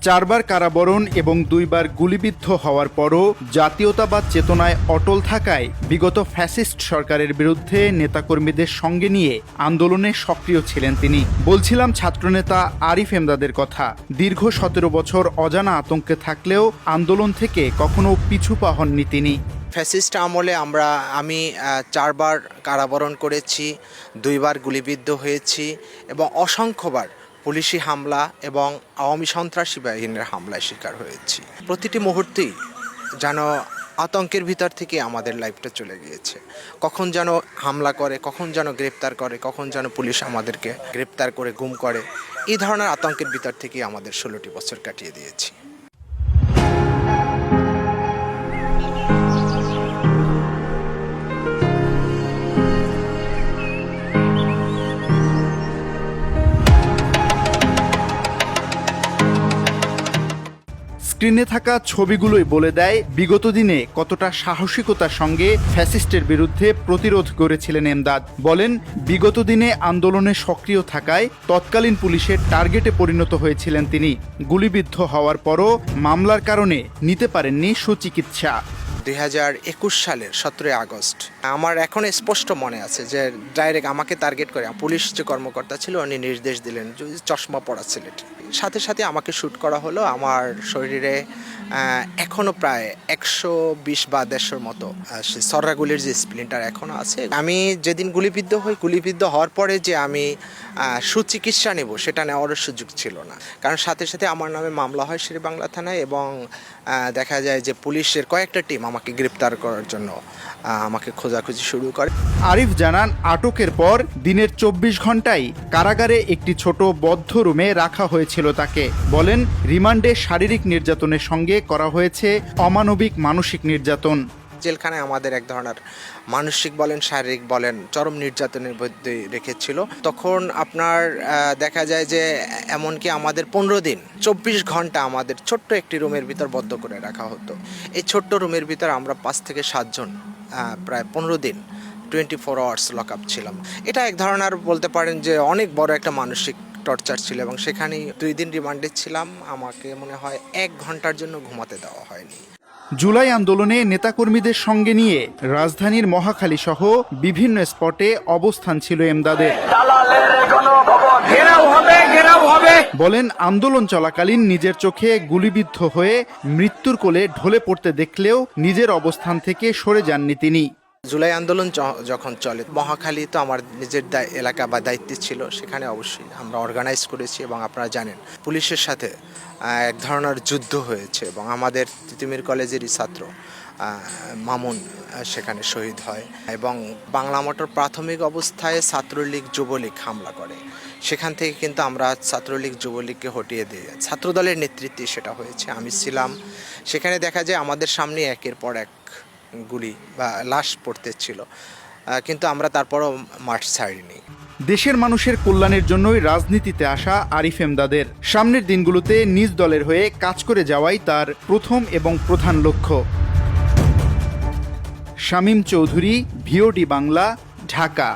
4বার কারাবরণ এবং 2বার গুলিবিদ্ধ হওয়ার পরও জাতীয়তাবাদ চেতনায় অটল থাকায় বিগত ফ্যাসিস্ট সরকারের বিরুদ্ধে নেতাকর্মীদের সঙ্গে নিয়ে আন্দোলনে সক্রিয় ছিলেন তিনি। বলছিলাম ছাত্রনেতা আরিফ এমদাদের কথা। দীর্ঘ 17 বছর অজানা আতঙ্কে থাকলেও আন্দোলন থেকে কখনো পিছু পা হননি তিনি। ফ্যাসিস্ট আমলে আমি 4বার কারাবরণ করেছি, 2বার গুলিবিদ্ধ হয়েছি এবং অসংখ্যবার পুলিশি হামলা এবং আওয়ামী সন্ত্রাসী বাহিনীর হামলায় শিকার হয়েছি। প্রতিটি মুহূর্তেই যেন আতঙ্কের ভিতর থেকে আমাদের লাইফটা চলে গিয়েছে। কখন যেন হামলা করে, কখন যেন গ্রেপ্তার করে, কখন যেন পুলিশ আমাদেরকে গ্রেপ্তার করে গুম করে। এই ধরনের আতঙ্কের ভিতর থেকেই আমাদের 16টি বছর কাটিয়ে দিয়েছি। স্ক্রিনে থাকা ছবিগুলোই বলে দেয় বিগত দিনে কতটা সাহসিকতার সঙ্গে ফ্যাসিস্টের বিরুদ্ধে প্রতিরোধ গড়েছিলেন এমদাদ। বলেন, বিগত দিনে আন্দোলনে সক্রিয় থাকায় তৎকালীন পুলিশের টার্গেটে পরিণত হয়েছিলেন তিনি। গুলিবিদ্ধ হওয়ার পরও মামলার কারণে নিতে পারেননি সুচিকিৎসা। 2021 সালের 17 আগস্ট আমার এখন স্পষ্ট মনে আছে যে ডাইরেক্ট আমাকে টার্গেট করে পুলিশ যে কর্মকর্তা ছিল উনি নির্দেশ দিলেন, চশমা পরা ছেলেটি, সাথে সাথে আমাকে শ্যুট করা হলো। আমার শরীরে এখনও প্রায় 120 বা 150 মতো সররাগুলির যে স্প্লিন্টার এখনও আছে। আমি যেদিন গুলিবিদ্ধ হওয়ার পরে যে আমি সুচিকিৎসা নেব সেটা নেওয়ারও সুযোগ ছিল না, কারণ সাথে সাথে আমার নামে মামলা হয় শেরেবাংলা থানায় এবং দেখা যায় যে পুলিশের কয়েকটা টিম আমাকে গ্রেপ্তার করার জন্য আমাকে খোঁজাখুঁজি শুরু করে। আরিফ জানান, আটকের পর দিনের 24 ঘন্টায় কারাগারে একটি ছোট বদ্ধ রুমে রাখা হয়েছিল তাকে। বলেন, রিমান্ডে শারীরিক নির্যাতনের সঙ্গে করা হয়েছে অমানবিক মানসিক নির্যাতন। জেলখানায় আমাদের এক ধরনের মানসিক বলেন, শারীরিক বলেন, চরম নির্যাতনের মধ্যে রেখেছিল। তখন আপনার দেখা যায় যে এমনকি আমাদের 15 দিন 24 ঘন্টা আমাদের ছোট্ট একটি রুমের ভিতর বদ্ধ করে রাখা হতো। এই ছোট্ট রুমের ভিতর আমরা 5 থেকে 7 জন প্রায় 15 দিন 24 আওয়ার্স লক আপ ছিলাম। এটা এক ধরনের বলতে পারেন যে অনেক বড় একটা মানসিক টর্চার ছিল এবং সেখানে 2 দিন রিমান্ডে ছিলাম। আমাকে মনে হয় 1 ঘন্টার জন্য ঘুমাতে দেওয়া হয়নি। জুলাই আন্দোলনে নেতাকর্মীদের সঙ্গে নিয়ে রাজধানীর মহাখালী সহ বিভিন্ন স্পটে অবস্থান ছিল এমদাদের। বলেন, আন্দোলন চলাকালীন নিজের চোখে গুলিবিদ্ধ হয়ে মৃত্যুর কোলে ঢলে পড়তে দেখলেও নিজের অবস্থান থেকে সরে যাননি তিনি। জুলাই আন্দোলন যখন চলে, মহাখালী তো আমার নিজের এলাকা বা দায়িত্বে ছিল, সেখানে অবশ্যই আমরা অর্গানাইজ করেছি এবং আপনারা জানেন পুলিশের সাথে এক ধরনের যুদ্ধ হয়েছে এবং আমাদের তিতুমির কলেজেরই ছাত্র মামুন সেখানে শহীদ হয় এবং বাংলা মোটর প্রাথমিক অবস্থায় ছাত্রলীগ যুবলীগ হামলা করে। সেখান থেকে কিন্তু আমরা ছাত্রলীগ যুবলীগকে হটিয়ে দিই, ছাত্রদলের নেতৃত্বে সেটা হয়েছে, আমি ছিলাম সেখানে। দেখা যায় আমাদের সামনে একের পর এক গুলি বা লাশ পড়তে ছিল, কিন্তু আমরা তারপরও মাঠ ছাড়িনি। দেশের মানুষের কল্যাণের জন্যই রাজনীতিতে আসা আরিফ এমদাদের সামনের দিনগুলোতে নিজ দলের হয়ে কাজ করে যাওয়াই তার প্রথম এবং প্রধান লক্ষ্য। শামীম চৌধুরী, ভিওডি বাংলা, ঢাকা।